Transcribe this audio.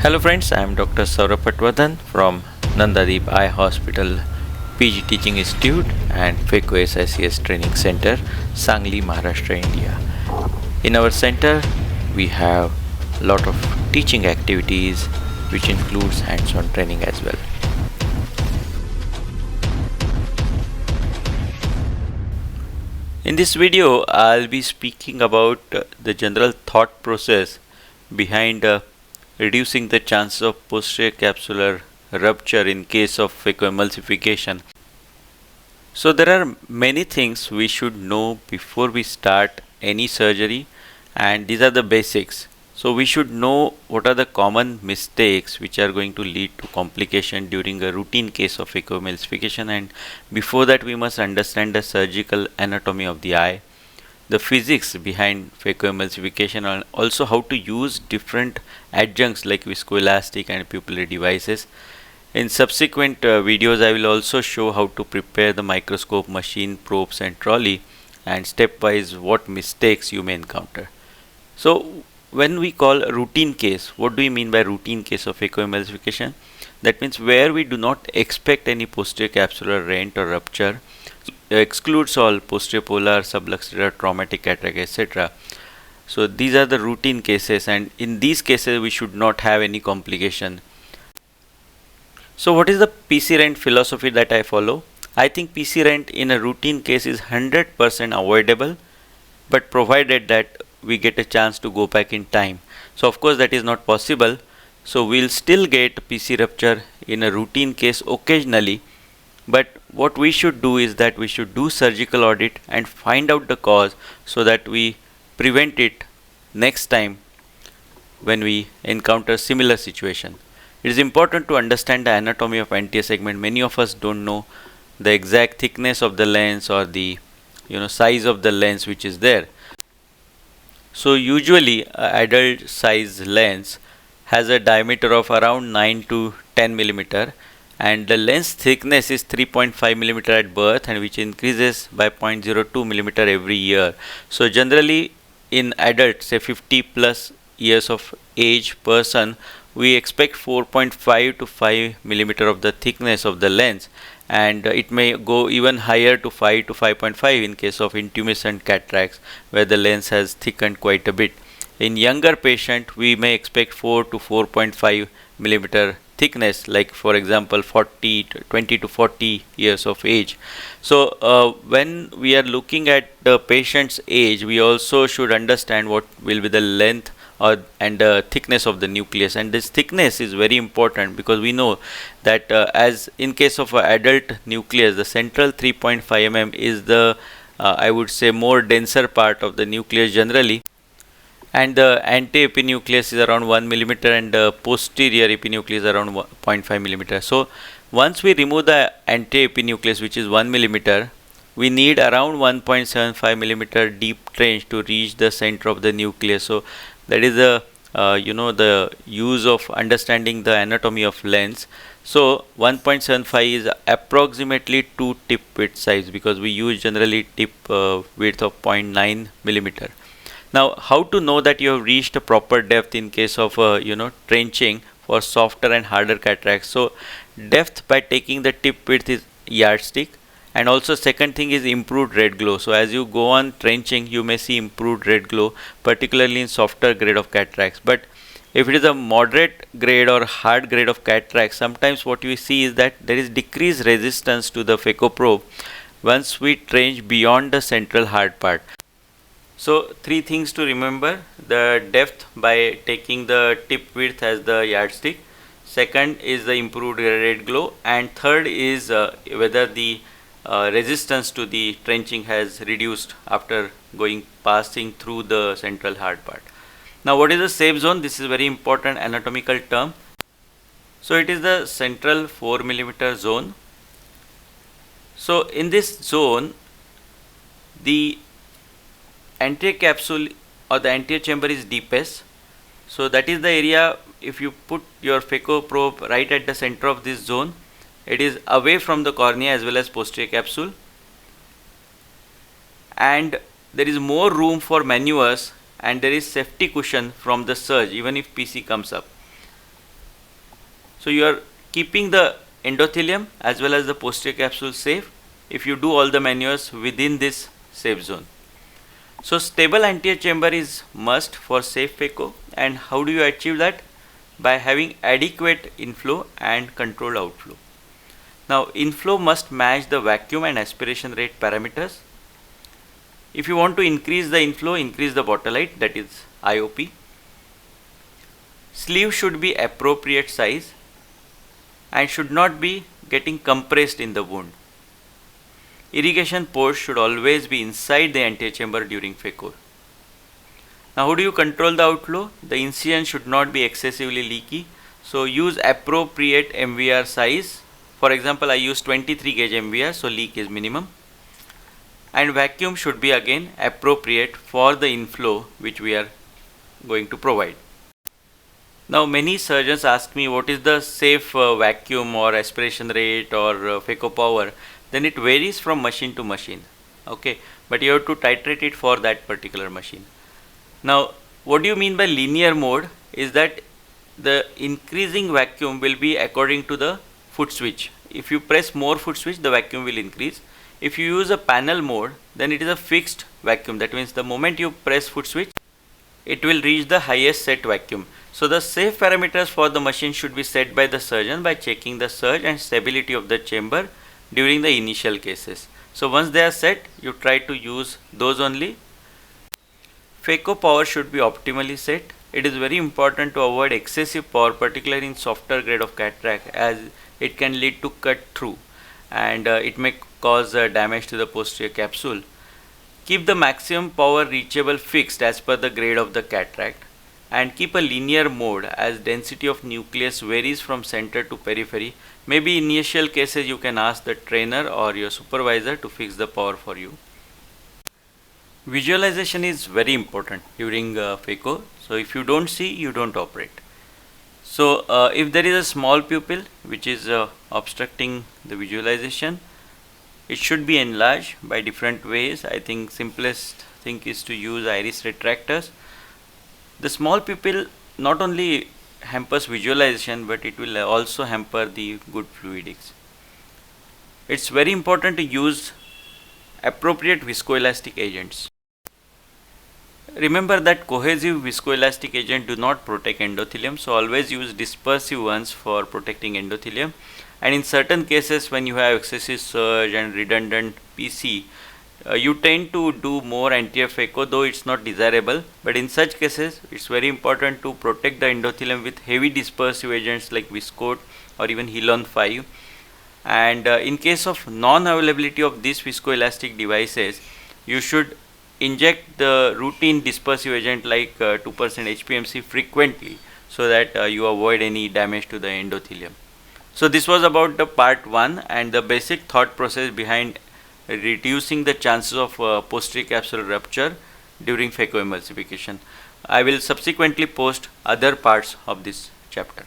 Hello friends, I am Dr. Sourabh Patwardhan from Nandadeep Eye Hospital, PG Teaching Institute and Phaco SICS Training Center, Sangli, Maharashtra, India. In our center, we have a lot of teaching activities which includes hands-on training as well. In this video, I'll be speaking about the general thought process behind reducing the chances of posterior capsular rupture in case of phacoemulsification. So there are many things we should know before we start any surgery, and these are the basics. So we should know what are the common mistakes which are going to lead to complication during a routine case of phacoemulsification, and before that we must understand the surgical anatomy of the eye, the physics behind phacoemulsification, and also how to use different adjuncts like viscoelastic and pupillary devices. In subsequent videos, I will also show how to prepare the microscope, machine, probes and trolley, and stepwise what mistakes you may encounter. So when we call a routine case, what do we mean by routine case of phacoemulsification? That means where we do not expect any posterior capsular rent or rupture, excludes all posterior polar, subluxular, traumatic cataract, etc. So these are the routine cases, and in these cases we should not have any complication. So what is the PC rent philosophy that I follow? I think PC rent in a routine case is 100% avoidable, but provided that we get a chance to go back in time. So of course that is not possible. So we'll still get PC rupture in a routine case occasionally, but what we should do is that we should do surgical audit and find out the cause so that we prevent it next time when we encounter similar situation. It is important to understand the anatomy of anterior segment. Many of us don't know the exact thickness of the lens or the size of the lens which is there. So usually adult size lens has a diameter of around 9 to 10 millimeter, and the lens thickness is 3.5 millimeter at birth, and which increases by 0.02 millimeter every year. So generally in adults, say 50 plus years of age person, we expect 4.5 to 5 millimeter of the thickness of the lens, and it may go even higher to 5 to 5.5 in case of intumescent cataracts where the lens has thickened quite a bit. In younger patient, we may expect 4 to 4.5 millimeter thickness, like for example 20 to 40 years of age. So when we are looking at the patient's age, we also should understand what will be the length and the thickness of the nucleus, and this thickness is very important because we know that as in case of an adult nucleus, the central 3.5 mm is the I would say more denser part of the nucleus generally, and the anterior epinucleus is around 1 millimeter and the posterior epinucleus is around 0.5 millimeter. So once we remove the anterior epinucleus, which is 1 millimeter, we need around 1.75 millimeter deep trench to reach the center of the nucleus. So that is the the use of understanding the anatomy of lens. So 1.75 is approximately 2 tip width size, because we use generally tip width of 0.9 millimeter. Now how to know that you have reached a proper depth in case of trenching for softer and harder cataracts? So depth by taking the tip width is yardstick, and also second thing is improved red glow. So as you go on trenching, you may see improved red glow, particularly in softer grade of cataracts. But if it is a moderate grade or hard grade of cataracts, sometimes what we see is that there is decreased resistance to the phaco probe once we trench beyond the central hard part. So three things to remember: the depth by taking the tip width as the yardstick, second is the improved red glow, and third is whether the resistance to the trenching has reduced after passing through the central hard part. Now what is the safe zone? This is very important anatomical term. So it is the central 4 millimeter zone. So in this zone, the anterior capsule or the anterior chamber is deepest. So that is the area. If you put your phaco probe right at the center of this zone, it is away from the cornea as well as posterior capsule, and there is more room for maneuvers, and there is safety cushion from the surge even if PC comes up. So you are keeping the endothelium as well as the posterior capsule safe if you do all the maneuvers within this safe zone. So stable anterior chamber is must for safe phaco, and how do you achieve that? By having adequate inflow and controlled outflow. Now inflow must match the vacuum and aspiration rate parameters. If you want to increase the inflow, increase the water light, that is IOP. Sleeve should be appropriate size and should not be getting compressed in the wound. Irrigation pores should always be inside the anterior chamber during phaco. Now how do you control the outflow? The incision should not be excessively leaky, so use appropriate MVR size. For example, I use 23 gauge MVR, so leak is minimum. And vacuum should be again appropriate for the inflow which we are going to provide. Now many surgeons ask me what is the safe vacuum or aspiration rate or phaco power. Then it varies from machine to machine, okay, but you have to titrate it for that particular machine. Now what do you mean by linear mode is that the increasing vacuum will be according to the foot switch. If you press more foot switch, the vacuum will increase. If you use a panel mode, then it is a fixed vacuum. That means the moment you press foot switch, it will reach the highest set vacuum. So the safe parameters for the machine should be set by the surgeon by checking the surge and stability of the chamber during the initial cases. So once they are set, you try to use those only. Phaco power should be optimally set. It is very important to avoid excessive power, particularly in softer grade of cataract, as it can lead to cut through and it may cause damage to the posterior capsule. Keep the maximum power reachable fixed as per the grade of the cataract, and keep a linear mode as density of nucleus varies from center to periphery. Maybe in initial cases you can ask the trainer or your supervisor to fix the power for you. Visualization is very important during phaco. So if you don't see, you don't operate. So if there is a small pupil which is obstructing the visualization, it should be enlarged by different ways. I think simplest thing is to use iris retractors. The small pupil not only hampers visualization, but it will also hamper the good fluidics. It's very important to use appropriate viscoelastic agents. Remember that cohesive viscoelastic agents do not protect endothelium, so always use dispersive ones for protecting endothelium. And in certain cases, when you have excessive surge and redundant PC, you tend to do more anterior phaco, though it's not desirable. But in such cases, it's very important to protect the endothelium with heavy dispersive agents like Viscoat or even Helon 5. And in case of non-availability of these viscoelastic devices, you should inject the routine dispersive agent like 2% HPMC frequently, so that you avoid any damage to the endothelium. So this was about the part 1 and the basic thought process behind reducing the chances of posterior capsular rupture during phacoemulsification. I will subsequently post other parts of this chapter.